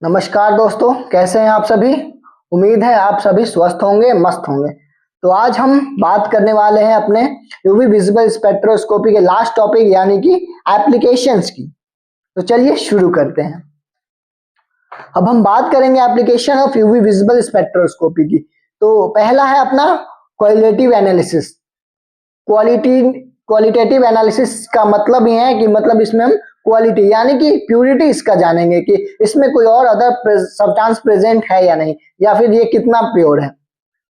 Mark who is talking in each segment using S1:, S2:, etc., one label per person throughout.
S1: नमस्कार दोस्तों, कैसे हैं आप सभी। उम्मीद है आप सभी स्वस्थ होंगे, मस्त होंगे। तो आज हम बात करने वाले हैं अपने यूवी विजिबल स्पेक्ट्रोस्कोपी के लास्ट टॉपिक यानी कि एप्लीकेशंस की। तो चलिए शुरू करते हैं। अब हम बात करेंगे application of UV visible spectroscopy की। तो पहला है अपना क्वालिटेटिव एनालिसिस। क्वालिटेटिव एनालिसिस का मतलब ये है कि इसमें हम क्वालिटी यानी कि प्यूरिटी इसका जानेंगे कि इसमें कोई और अदर सब्सटेंस प्रेजेंट है या नहीं, या फिर ये कितना प्योर है।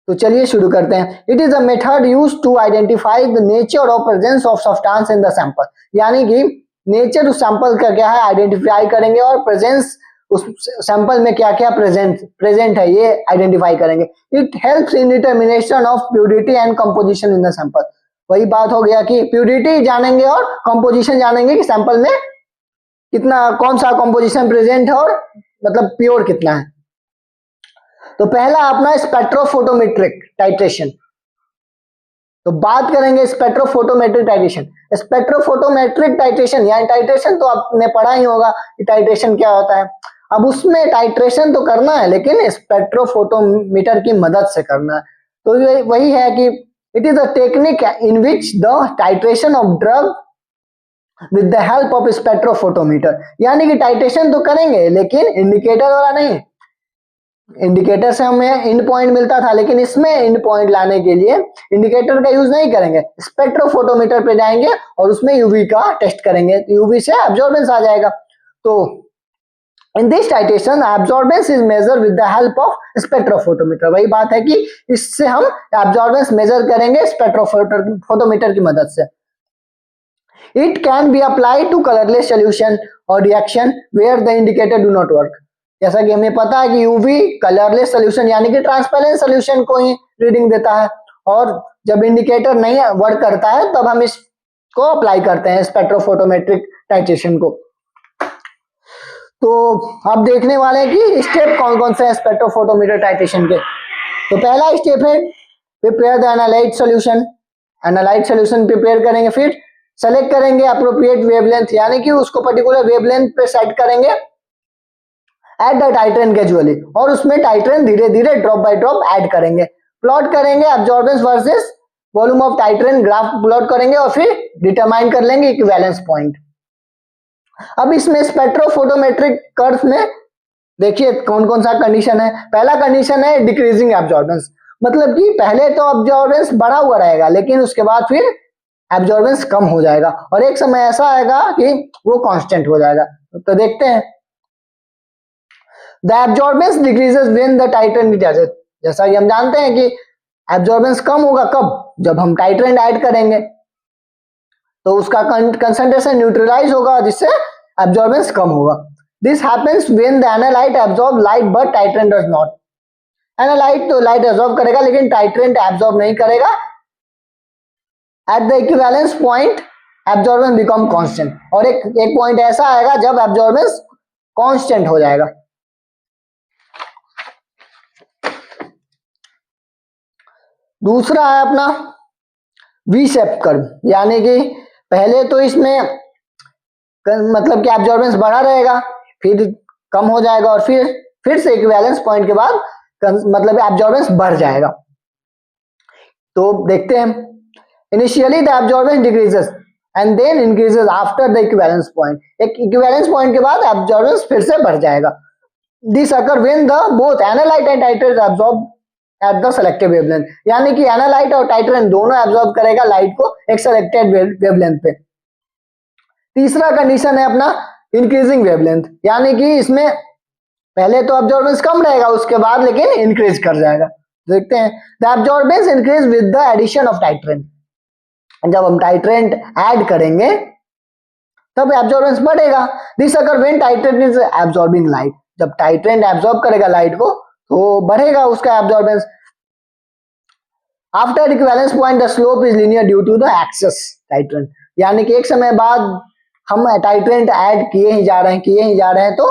S1: तो चलिए शुरू करते हैं। It is a method use to identify the nature और presence of substance in the sample, यानी कि नेचर उस सैंपल का क्या है आइडेंटिफाई करेंगे और प्रेजेंस उस सैंपल में क्या क्या प्रेजेंट है ये आइडेंटिफाई करेंगे। It helps in determination of purity and composition in the sample. वही बात हो गया कि प्यूरिटी जानेंगे और कंपोजिशन जानेंगे कि सैंपल में कितना कौन सा कंपोजिशन प्रेजेंट है और प्योर कितना है। तो पहला अपना स्पेक्ट्रोफोटोमेट्रिक टाइट्रेशन। तो बात करेंगे स्पेक्ट्रोफोटोमेट्रिक टाइट्रेशन। स्पेक्ट्रोफोटोमेट्रिक टाइट्रेशन यानी टाइट्रेशन तो आपने पढ़ा ही होगा कि टाइट्रेशन क्या होता है। अब उसमें टाइट्रेशन तो करना है लेकिन स्पेक्ट्रोफोटोमीटर की मदद से करना है। तो वही है कि it is a technique in which the titration of drug with the help of spectrophotometer, यानी कि टाइट्रेशन तो करेंगे लेकिन इंडिकेटर वाला नहीं। इंडिकेटर से हमें इंड पॉइंट मिलता था लेकिन इसमें इंड पॉइंट लाने के लिए इंडिकेटर का यूज नहीं करेंगे, स्पेक्ट्रोफोटोमीटर पे जाएंगे और उसमें यूवी का टेस्ट करेंगे, तो यूवी से एब्जॉर्बेंस आ जाएगा। तो in this titration absorbance is measure with the help of spectrophotometer. वही बात है कि इससे हम एब्जॉर्बेंस मेजर करेंगे स्पेक्ट्रोफोटोमीटर की मदद से। It can be applied to colorless solution or reaction where the indicator do not work। जैसा कि हमें पता है कि यूवी कलरलेस सोल्यूशन यानी कि ट्रांसपेरेंट सोल्यूशन को ही रीडिंग देता है, और जब इंडिकेटर नहीं वर्क करता है तब हम इसको अप्लाई करते हैं स्पेक्ट्रोफोटोमेट्रिक टाइट्रेशन को। तो अब देखने वाले हैं कि स्टेप कौन कौन से हैं स्पेक्ट्रोफोटोमीटर टाइट्रेशन के। तो पहला स्टेप है prepare the analyte solution. Analyte solution prepare करेंगे, फिर सेलेक्ट करेंगे अप्रोप्रिएट वेवलेंथ यानी कि उसको पर्टिकुलर वेवलेंथ पे सेट करेंगे एट द टाइट्रेंट ग्रेजुअली, और उसमें टाइट्रेंट धीरे धीरे ड्रॉप बाय ड्रॉप ऐड करेंगे। प्लॉट करेंगे absorbance versus volume of titrant graph plot करेंगे और फिर डिटरमाइन कर लेंगे इक्विवेलेंस पॉइंट। अब इसमें स्पेक्ट्रोफोटोमेट्रिक कर्व में देखिए कौन कौन सा कंडीशन है। पहला कंडीशन है डिक्रीजिंग एब्जॉर्बेंस, मतलब कि पहले तो एब्जॉर्बेंस बढ़ा हुआ रहेगा लेकिन उसके बाद फिर एब्जॉर्बेंस कम हो जाएगा और एक समय ऐसा आएगा कि वो कांस्टेंट हो जाएगा। तो देखते हैं the absorbance decreases when the titrant is added. जैसा कि हम जानते हैं कि एब्जॉर्बेंस कम होगा कब, जब हम टाइट्रेंट ऐड करेंगे तो उसका कंसंट्रेशन न्यूट्रलाइज होगा जिससे एब्जॉर्बेंस कम होगा। This happens when the analyte absorb light but titrant does not. Analyte तो लाइट एब्जॉर्ब करेगा लेकिन टाइट्रेंट एब्जॉर्ब नहीं करेगा। At the equivalence point absorbance become constant, और एक पॉइंट ऐसा आएगा जब एब्जॉर्बेंस कांस्टेंट हो जाएगा। दूसरा है अपना वी शेप कर्व, यानी कि पहले तो इसमें कि एब्जॉर्बेंस बढ़ा रहेगा फिर कम हो जाएगा और फिर से इक्विवेलेंस पॉइंट के बाद एब्जॉर्बेंस बढ़ जाएगा। तो देखते हैं Initially the absorbance decreases and then increases after the equivalence point। एक equivalence point के बाद absorbance फिर से बढ़ जाएगा। This occur when the both analyte and titrate absorb at the selected wavelength, यानी कि analyte और titrate दोनों absorb करेगा लाइट को एक selected wavelength पे। तीसरा कंडीशन है अपना increasing wavelength, यानी कि इसमें पहले तो absorbance कम रहेगा उसके बाद लेकिन increase कर जाएगा। देखते हैं the absorbance increase with the addition of titrate। जब हम टाइट्रेंट ऐड करेंगे तब एब्जॉर्बेंस बढ़ेगा। This occur when titrant is absorbing light. जब टाइट्रेंट एब्जॉर्ब करेगा लाइट को तो बढ़ेगा उसका absorbance. After equivalence point the slope is linear due to the excess titrant, यानी कि एक समय बाद हम टाइट्रेंट ऐड किए ही जा रहे हैं तो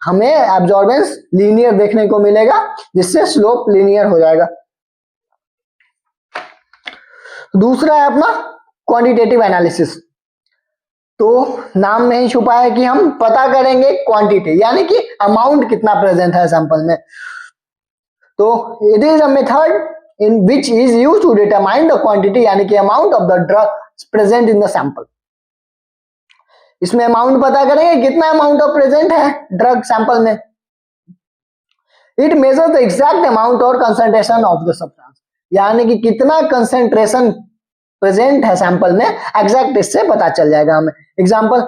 S1: हमें एब्जॉर्बेंस लीनियर देखने को मिलेगा जिससे स्लोप लीनियर हो जाएगा। दूसरा है अपना क्वांटिटेटिव एनालिसिस। तो नाम में ही छुपा है कि हम पता करेंगे क्वांटिटी, यानी कि अमाउंट कितना प्रेजेंट है सैंपल में। तो it is a method in which is used to determine the quantity, यानी कि amount of the drug present in the sample. इसमें अमाउंट पता करेंगे कितना अमाउंट ऑफ प्रेजेंट है ड्रग सैंपल में। It measure the exact amount और concentration of the substance, यानी कि कितना कंसंट्रेशन प्रेजेंट है सैंपल में, एग्जैक्ट इससे पता चल जाएगा हमें। Example,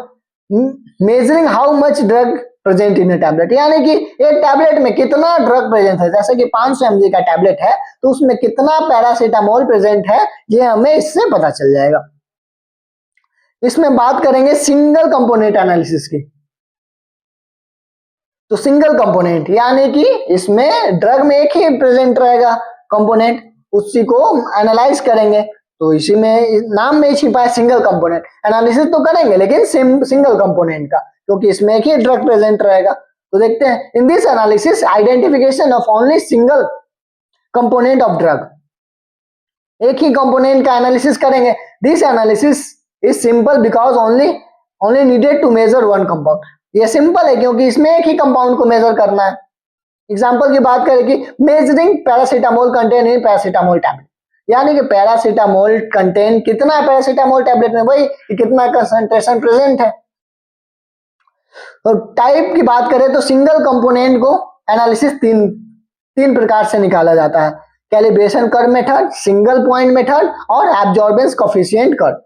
S1: measuring how much drug present in a tablet, यानी कि एक टैबलेट में कितना ड्रग प्रेजेंट है। जैसे कि 500 mg का टैबलेट है तो उसमें कितना पैरासीटामोल प्रेजेंट है, ये हमें इससे पता चल जाएगा। इसमें बात करेंगे सिंगल कंपोनेंट एनालिसिस की। तो सिंगल कंपोनेंट यानी कि इसमें ड्रग में एक ही प्रेजेंट रहेगा कंपोनेंट, उसी को एनालाइज करेंगे। तो इसी में नाम में छिपा है सिंगल कंपोनेंट। एनालिसिस तो करेंगे लेकिन सिंगल कंपोनेंट का, क्योंकि इसमें एक ही ड्रग प्रेजेंट रहेगा। तो देखते हैं, in this analysis identification of only single component of drug, एक ही कंपोनेंट का एनालिसिस करेंगे। This analysis is simple because only needed to measure one compound. ये सिंपल है क्योंकि इसमें एक ही कंपाउंड को मेजर करना है। एग्जांपल की बात करें कि measuring paracetamol contain in paracetamol tablet, यानी कि पैरासीटामोल कंटेन कितना है पैरासीटामोल टैबलेट में, वही कितना कंसंट्रेशन प्रेजेंट है। और टाइप की बात करें तो सिंगल कंपोनेंट को एनालिसिस तीन प्रकार से निकाला जाता है, calibration curve method, single point method और absorbance coefficient curve.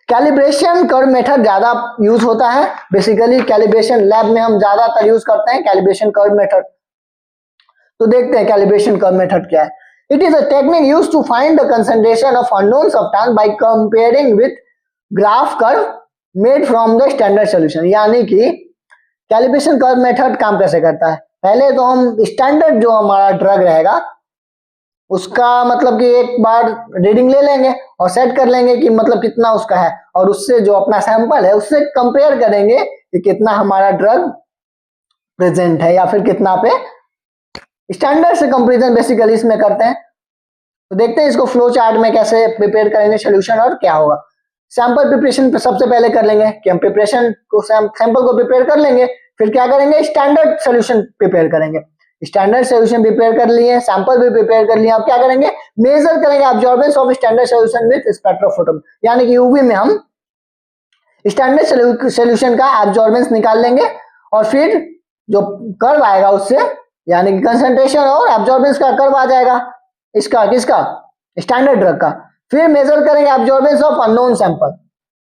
S1: Calibration curve method ज्यादा यूज होता है, बेसिकली कैलिब्रेशन लैब में हम ज्यादातर यूज करते हैं कैलिब्रेशन कर्व मेथड। तो देखते हैं कैलिब्रेशन कर्व मेथड क्या है। It is a technique used to find the concentration of unknown substance by comparing with graph curve made from the standard solution, यानी कि कैलिब्रेशन कर्व मेथड काम कैसे करता है। पहले तो हम स्टैंडर्ड जो हमारा ड्रग रहेगा उसका मतलब कि एक बार रीडिंग ले लेंगे और सेट कर लेंगे कि मतलब कितना उसका है, और उससे जो अपना सैंपल है उससे कंपेयर करेंगे कि कितना हमारा ड्रग प्रेजेंट है या फिर कितना पे। स्टैंडर्ड से कंपैरिजन बेसिकली इसमें करते हैं। तो देखते हैं इसको फ्लो चार्ट में कैसे प्रिपेयर करेंगे सोल्यूशन और क्या होगा। सैंपल प्रिपरेशन सबसे पहले कर लेंगे कि हम प्रिपरेशन को सैंपल को प्रिपेयर कर लेंगे, फिर क्या करेंगे स्टैंडर्ड सोल्यूशन प्रिपेयर करेंगे। स्टैंडर्ड सोल्यूशन प्रिपेयर कर लिए, सैंपल भी प्रिपेयर कर लिया, अब क्या करेंगे मेजर करेंगे absorbance of standard solution with spectrophotometry, यानी कि यूवी में हम स्टैंडर्ड सोल्यूशन का एब्जॉर्बेंस निकाल लेंगे और फिर जो कर्व आएगा उससे, यानी कि कंसंट्रेशन और एब्जॉर्बेंस का कर्व आ जाएगा इसका, किसका, स्टैंडर्ड ड्रग का। फिर मेजर करेंगे एब्जॉर्बेंस ऑफ अननोन सैंपल,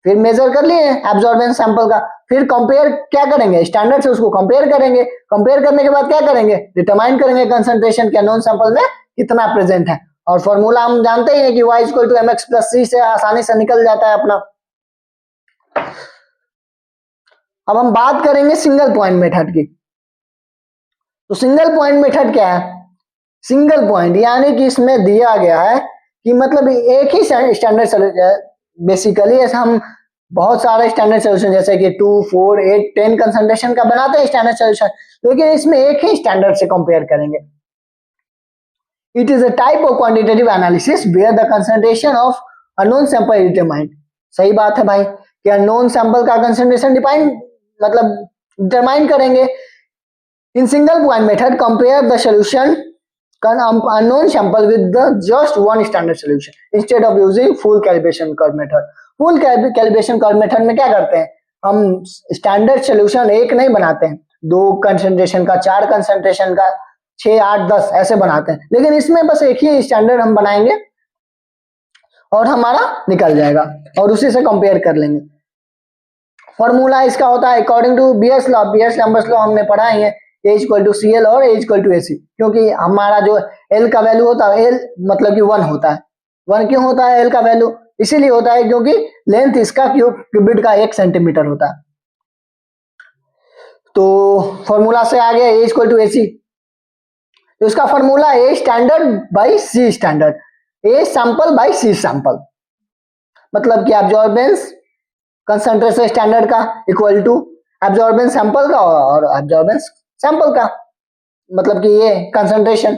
S1: फिर मेजर कर लिए एब्जॉर्बेंस सैंपल का, फिर कंपेयर क्या करेंगे स्टैंडर्ड से उसको कंपेयर करेंगे। कंपेयर करने के बाद क्या करेंगे डिटरमाइन करेंगे कंसंट्रेशन के अननोन सैंपल में कितना प्रेजेंट है। और फॉर्मूला हम जानते ही हैं कि y equal to mx plus c से आसानी से निकल जाता है अपना। अब हम बात करेंगे सिंगल पॉइंट मेथड की। तो सिंगल पॉइंट मेथड क्या है, सिंगल पॉइंट यानी कि इसमें दिया गया है कि मतलब एक ही स्टैंडर्ड सोल्यूशन, बेसिकली ऐसा हम बहुत सारे स्टैंडर्ड सोल्यूशन जैसे कि 2, 4, 8, 10 कंसंट्रेशन का बनाते हैं स्टैंडर्ड सोल्यूशन, लेकिन इसमें एक ही स्टैंडर्ड से कंपेयर करेंगे। It is a type of quantitative analysis where the concentration of unknown sample is determined. सही बात है भाई कि अननोन सैंपल का कंसंट्रेशन डिटरमाइन करेंगे। In single point method compare the solution unknown sample with the just one standard solution instead of using full calibration curve method। full calibration curve method में क्या करते हैं, हम स्टैंडर्ड सोल्यूशन एक नहीं बनाते हैं, 2 कंसंट्रेशन का, 4 कंसंट्रेशन का, 6, 8, 10 ऐसे बनाते हैं, लेकिन इसमें बस एक ही स्टैंडर्ड हम बनाएंगे और हमारा निकल जाएगा और उसी से कंपेयर कर लेंगे। फॉर्मूला इसका होता है according to Beer's law, Beer's Lambert's law हमने पढ़ा ही है, A equal to C L और A इक्वल टू AC, क्योंकि हमारा जो L का वैल्यू होता है, L मतलब कि 1 होता है। 1 क्यों होता है L का वैल्यू, इसीलिए होता है क्योंकि लेंथ इसका क्यूबिट का 1 सेंटीमीटर होता है। तो फॉर्मूला से आ गया A इक्वल टू AC, तो इसका formula A standard by C standard, A sample by C sample, मतलब कि एब्जॉर्बेंस कंसंट्रेशन स्टैंडर्ड का इक्वल टू एब्जॉर्बेंस सैंपल का और एब्जॉर्बेंस सैंपल का, मतलब कि ये कंसंट्रेशन।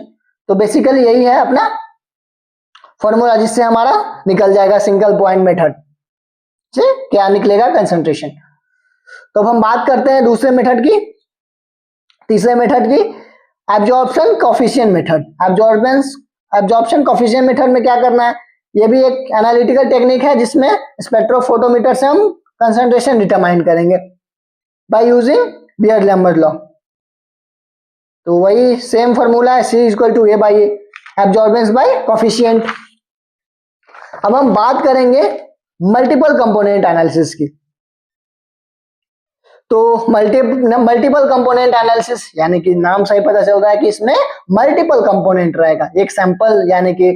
S1: तो बेसिकली यही है अपना फॉर्मूला जिससे हमारा निकल जाएगा सिंगल पॉइंट मेथड। से क्या निकलेगा, कंसंट्रेशन। तो अब हम बात करते हैं दूसरे मेथड की, तीसरे मेथड की, absorption coefficient method. Absorption coefficient method में क्या करना है, ये भी एक एनालिटिकल टेक्निक है जिसमें स्पेक्ट्रोफोटोमीटर से हम कंसंट्रेशन डिटरमाइन करेंगे बाय यूजिंग बियर-लैम्बर्ट लॉ। तो वही सेम फॉर्मूला है, C equal to A by A, absorbance by coefficient. अब हम बात करेंगे मल्टीपल कंपोनेंट एनालिसिस की। तो मल्टीपल कंपोनेंट एनालिसिस यानी कि नाम से ही पता चल रहा है कि इसमें मल्टीपल कंपोनेंट रहेगा। एक सैंपल यानी कि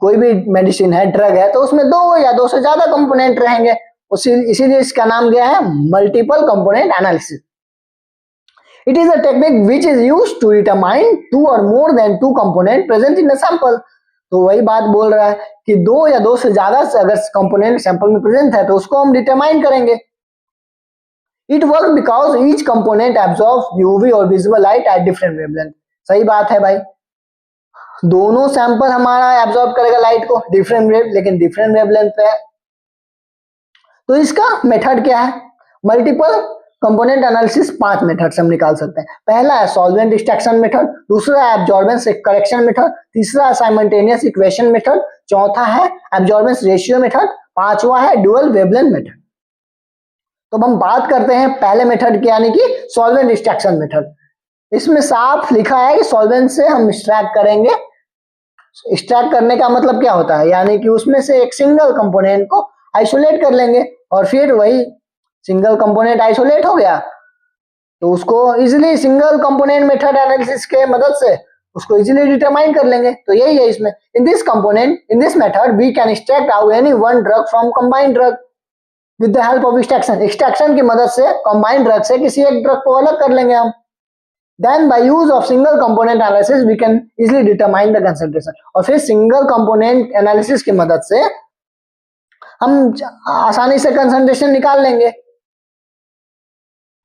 S1: कोई भी मेडिसिन है, ड्रग है, तो उसमें दो या दो से ज्यादा कंपोनेंट रहेंगे, इसीलिए इसका नाम गया है multiple component analysis. It is a technique which is used to determine two or more than two component present in a sample। तो वही बात बोल रहा है कि दो या दो से ज्यादा अगर कंपोनेंट सैंपल में प्रेजेंट है तो उसको हम डिटरमाइन करेंगे। It works because each component absorbs UV और visible light at different wavelength। सही बात है भाई, दोनों सैंपल हमारा एब्जॉर्ब करेगा लाइट को लेकिन डिफरेंट वेवलेंथ पे है। तो इसका मेथड क्या है, मल्टीपल कंपोनेंट एनालिसिस 5 मेथड से हम निकाल सकते हैं। पहला है सॉल्वेंट एक्सट्रैक्शन मेथड, दूसरा है एब्जॉर्बेंस करेक्शन मेथड, तीसरा है साइमल्टेनियस इक्वेशन मेथड, चौथा है एब्जॉर्बेंस रेशियो मेथड, पांचवा है ड्यूअल वेवलेंथ मेथड। तो हम बात करते हैं पहले मेथड की यानी कि सॉल्वेंट एक्सट्रैक्शन मेथड। इसमें साफ लिखा है कि सॉल्वेंट से हम एक्सट्रैक्ट करेंगे। एक्सट्रैक्ट करने का मतलब क्या होता है, यानी कि उसमें से एक सिंगल कंपोनेंट को आइसोलेट कर लेंगे और फिर वही सिंगल कंपोनेंट आइसोलेट हो गया तो उसको easily single component method analysis के मदद से उसको इजीली डिटरमाइन कर लेंगे। तो यही है इसमें, in this method we can extract out any one drug from combined drug with the help of extraction की मदद से कंबाइंड ड्रग से किसी एक ड्रग को अलग कर लेंगे हम। Then by use of single component analysis we can easily determine the concentration. और फिर सिंगल कंपोनेंट एनालिसिस की मदद से हम आसानी से कंसंट्रेशन निकाल लेंगे।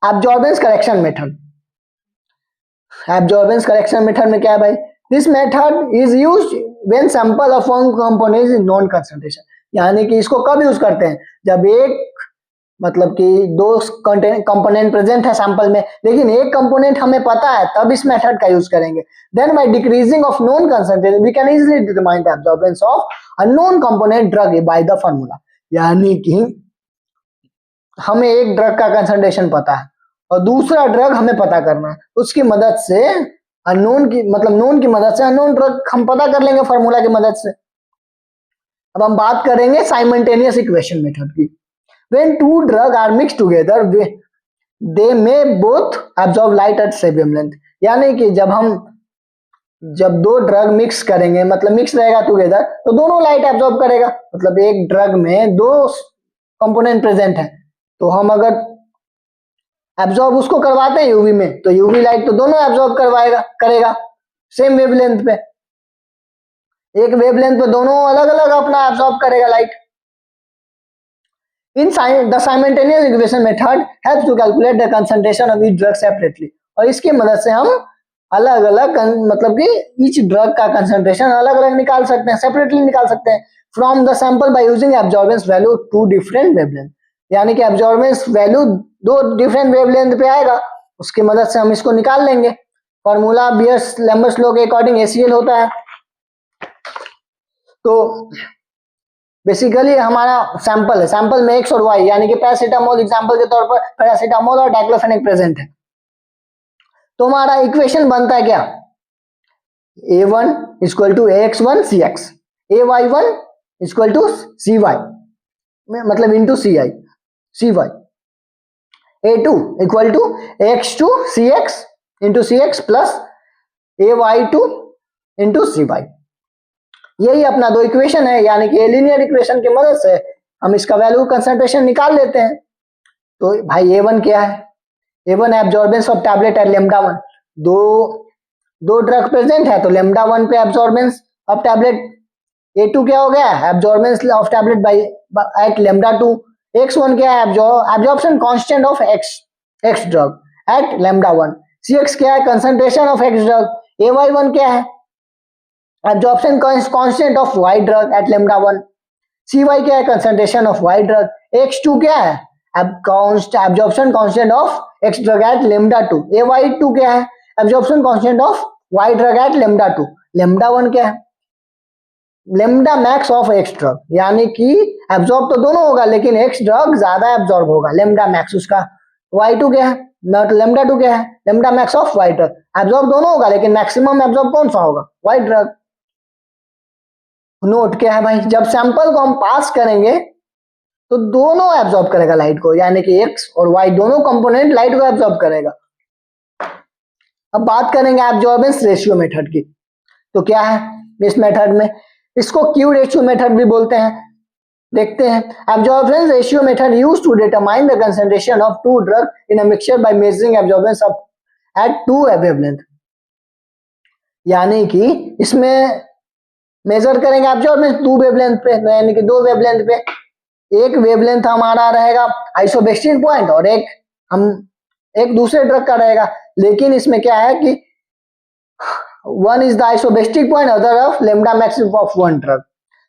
S1: Absorbance correction method, absorbance correction method में क्या है भाई, this method is used when sample of one component is non concentration. यानी कि इसको कब यूज करते हैं, जब एक मतलब कि दो कंपोनेंट प्रेजेंट है सैंपल में लेकिन एक कंपोनेंट हमें पता है, तब इस मेथड का यूज करेंगे। Then by decreasing of known concentration we can easily determine the absorbance of unknown component drug by the formula. यानी कि हमें एक ड्रग का कंसंट्रेशन पता है और दूसरा ड्रग हमें पता करना है, उसकी मदद से अननोन की मतलब नोन की मदद से अननोन ड्रग हम पता कर लेंगे फार्मूला की मदद से। अब हम बात करेंगे साइमल्टेनियस इक्वेशन मेथड की। When two drugs are mixed together, they may both absorb light at same wavelength। यानी कि जब दो ड्रग मिक्स करेंगे मतलब मिक्स रहेगा टुगेदर तो दोनों लाइट एब्जॉर्ब करेगा। मतलब एक ड्रग में दो कंपोनेंट प्रेजेंट है तो हम अगर एब्जॉर्ब उसको करवाते हैं यूवी में तो यूवी लाइट तो दोनों एब्जॉर्ब करेगा सेम वेवलेंथ पे। एक वेवलेंथ पे दोनों अलग अलग अपना एब्जॉर्ब करेगा light. The simultaneous equation method helps to calculate the concentration of each drug separately। और इसकी मदद से हम अलग अलग मतलब कि each drug का concentration अलग अलग निकाल सकते हैं, सेपरेटली निकाल सकते हैं from the sample by using absorbance value to different wavelength। यानी कि absorbance value दो different wavelength पे आएगा, उसकी मदद से हम इसको निकाल लेंगे। फॉर्मूला बियर-लैम्बर्ट लॉ के अकॉर्डिंग ACL होता है। तो बेसिकली हमारा सैंपल है, सैंपल में एक्स और वाई यानी कि पैरासीटामोल एग्जांपल के तौर पर पैरासीटामोल और डाइक्लोफेनेक प्रेजेंट है। तो हमारा इक्वेशन बनता है क्या, A1 equal to AX1 CX, AY1 equal to CY मतलब into CI CY, A2 equal to AX2 CX into CX plus AY2 into CY। यही अपना दो इक्वेशन है, यानी कि लीनियर इक्वेशन की मदद से हम इसका वैल्यू कंसंट्रेशन निकाल लेते हैं। तो भाई A1 क्या है, A1 absorbance of tablet eight λ1। दो ड्रग प्रेजेंट है तो λ1 पे एब्जॉर्बेंस ऑफ टैबलेट। A2 क्या हो गया, absorbance of tablet by at λ2। X1 क्या है, absorption constant of X drug at λ1। CX क्या है, concentration of X drug. AY1 क्या है, absorption constant of Y drug at λ1। CY क्या है, concentration of Y drug, X2 क्या है, absorption constant of X drug at lambda 2, AY2 क्या है, absorption constant of Y drug at lambda 2, lambda 1 क्या है, lambda max of X drug, यानी कि एब्जॉर्ब तो दोनों होगा लेकिन X ड्रग ज्यादा एब्जॉर्ब होगा, लेमडा मैक्स उसका, Y2 क्या है, लेमडा 2 क्या है, lambda max of Y drug, absorb दोनों होगा लेकिन मैक्सिमम एब्जॉर्ब कौन सा होगा, वाई ड्रग। नोट क्या है भाई, जब सैंपल को हम पास करेंगे तो दोनों एब्जॉर्ब करेगा लाइट को, यानी कि X और Y दोनों कंपोनेंट लाइट को एब्जॉर्ब करेगा। अब बात करेंगे एब्जॉर्बेंस रेशियो मेथड की, तो क्या है इस मेथड में, इसको क्यू रेशियो मेथड भी बोलते हैं। देखते हैं, absorbance ratio method used to determine the concentration of two drug in a mixture by measuring absorbance of at two wavelength, यानी कि इसमें मेजर करेंगे एब्जॉर्बेंस टू वेवलेंथ पे, यानी कि दो वेवलेंथ पे, एक वेवलेंथ हमारा रहेगा आइसोबेस्टिक पॉइंट और एक दूसरे ड्रग का रहेगा, लेकिन इसमें क्या है कि one is the isosbestic point, other of lambda max of one drug.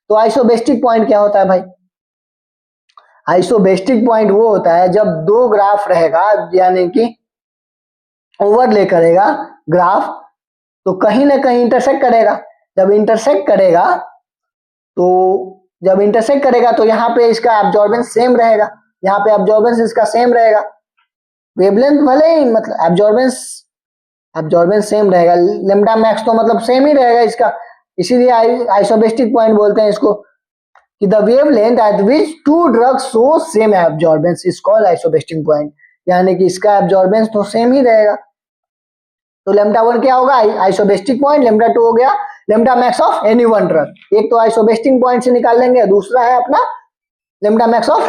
S1: तो आइसोबेस्टिक पॉइंट क्या होता है भाई, आइसोबेस्टिक पॉइंट वो होता है जब दो ग्राफ रहेगा, यानी कि ओवरले करेगा ग्राफ, तो कहीं ना कहीं इंटरसेक्ट करेगा, जब इंटरसेक्ट करेगा तो यहाँ पे इसका एब्जॉर्बेंस सेम रहेगा, यहाँ पे एब्जॉर्बेंस इसका सेम रहेगा, वेवलेंथ भले ही मतलब एब्जॉर्बेंस सेम रहेगा, लेमडा मैक्स तो मतलब सेम ही रहेगा इसका, इसीलिए आइसोबेस्टिक पॉइंट बोलते हैं इसको, कि the wavelength at which two drugs show same absorbance is called isosbestic point, यानी कि इसका एब्जॉर्बेंस तो सेम ही रहेगा। तो लेमडा 1 क्या होगा, आइसोबेस्टिक पॉइंट, लेमडा 2 हो गया lambda max of any one drug, एक तो आइसोबेस्टिक पॉइंट से निकाल लेंगे, दूसरा है अपना lambda max of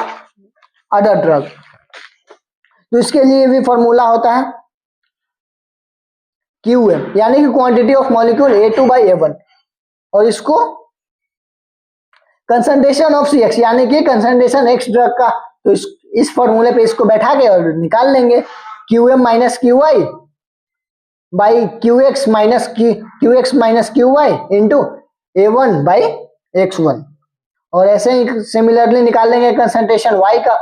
S1: other drug. तो इसके लिए भी फॉर्मूला होता है QM, यानी कि quantity of molecule A2 by A1, और इसको कंसंट्रेशन ऑफ CX, यानी कि कंसंट्रेशन X ड्रग का, तो इस फॉर्मूले पे इसको बैठा के और निकाल लेंगे, QM minus QY by QX minus QY into A1 by X1, और ऐसे ही सिमिलरली निकाल लेंगे कंसंट्रेशन Y का,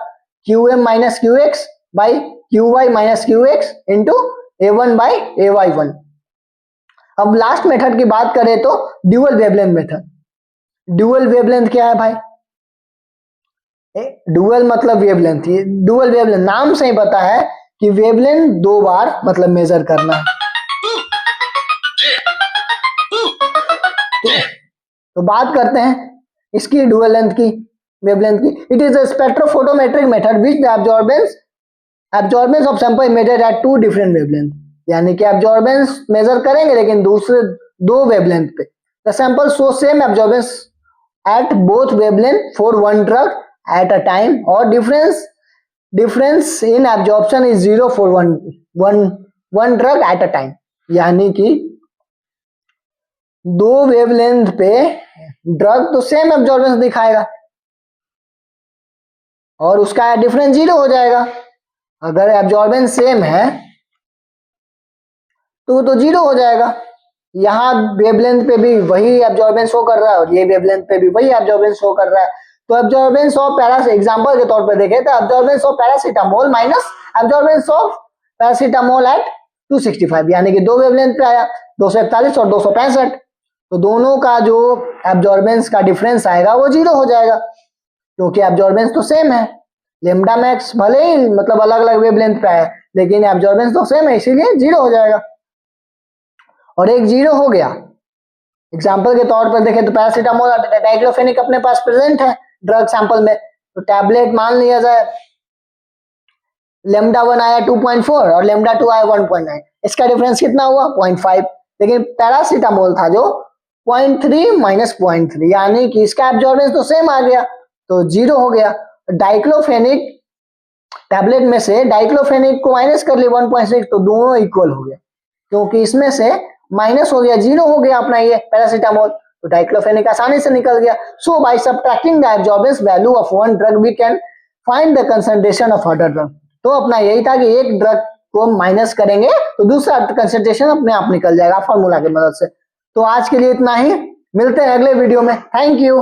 S1: QM minus QX by QY minus QX into A1 by AY1। अब लास्ट मेथड की बात करें तो dual wavelength method. Dual wavelength क्या है भाई, ड्यूअल मतलब वेवलेंथ, ड्यूअल वेवलेंथ नाम से ही पता है कि वेवलेंथ दो बार मतलब मेजर करना है। तो बात करते हैं इसकी ड्यूअल लेंथ की, वेवलेंथ की। It is a spectrophotometric method which the absorbance of sample measured at two different wavelength, यानी कि एब्जॉर्बेंस मेजर करेंगे लेकिन दूसरे दो वेवलेंथ पे। The sample show same absorbance at both wavelength for one drug at a time, और difference in absorption is 0 for one drug at a time, यानी कि दो वेवलेंथ पे ड्रग तो सेम एब्जॉर्बेंस दिखाएगा और उसका डिफरेंस 0 हो जाएगा। अगर एब्जॉर्बेंस सेम है तो 0 हो जाएगा। यहाँ वेवलेंथ पे भी वही एब्जॉर्बेंस शो कर रहा है और ये वेवलेंथ पे भी वही एब्जॉर्बेंस शो कर रहा है। तो एब्जॉर्बेंस ऑफ एग्जांपल के तौर पे देखें तो absorbance of paracetamol minus absorbance of paracetamol at 265, यानी कि दो वेवलेंथ पे आया 241 और 265, तो दोनों का जो एब्जॉर्बेंस का डिफरेंस आएगा वो 0 हो जाएगा, क्योंकि एब्जॉर्बेंस तो सेम है। लेमडा मैक्स भले ही मतलब अलग अलग वेवलेंथ पे आया लेकिन एब्जॉर्बेंस तो सेम है, इसीलिए 0 हो जाएगा। और एक 0 हो गया। एग्जाम्पल के तौर पर देखें तो पैरासीटामोल डाइक्लोफेनिक अपने पास प्रेजेंट है ड्रग सैंपल में, तो टैबलेट मान लिया जाए, लेमडा 1 आया 2.4 और लेमडा 2 आया 1.9, इसका डिफरेंस कितना हुआ 0.5, लेकिन पैरासीटामोल था जो 0.3 माइनस 0.3, यानी कि इसका एब्जॉर्बेंस तो सेम आ गया तो 0 हो गया। डाइक्लोफेनिक टैबलेट में से डाइक्लोफेनिक को माइनस कर लिया 1.6, तो दोनों इक्वल हो गया, क्योंकि इसमें से माइनस हो गया 0 हो गया अपना ये पैरासीटामोल, तो डाइक्लोफेनिक आसानी से निकल गया। So by subtracting the absorbance value of one drug we can find the concentration of other drug. तो अपना यही था कि एक ड्रग को माइनस करेंगे तो दूसरा कंसंट्रेशन अपने आप निकल जाएगा फॉर्मूला की मदद से। तो आज के लिए इतना ही, मिलते हैं अगले वीडियो में। Thank you.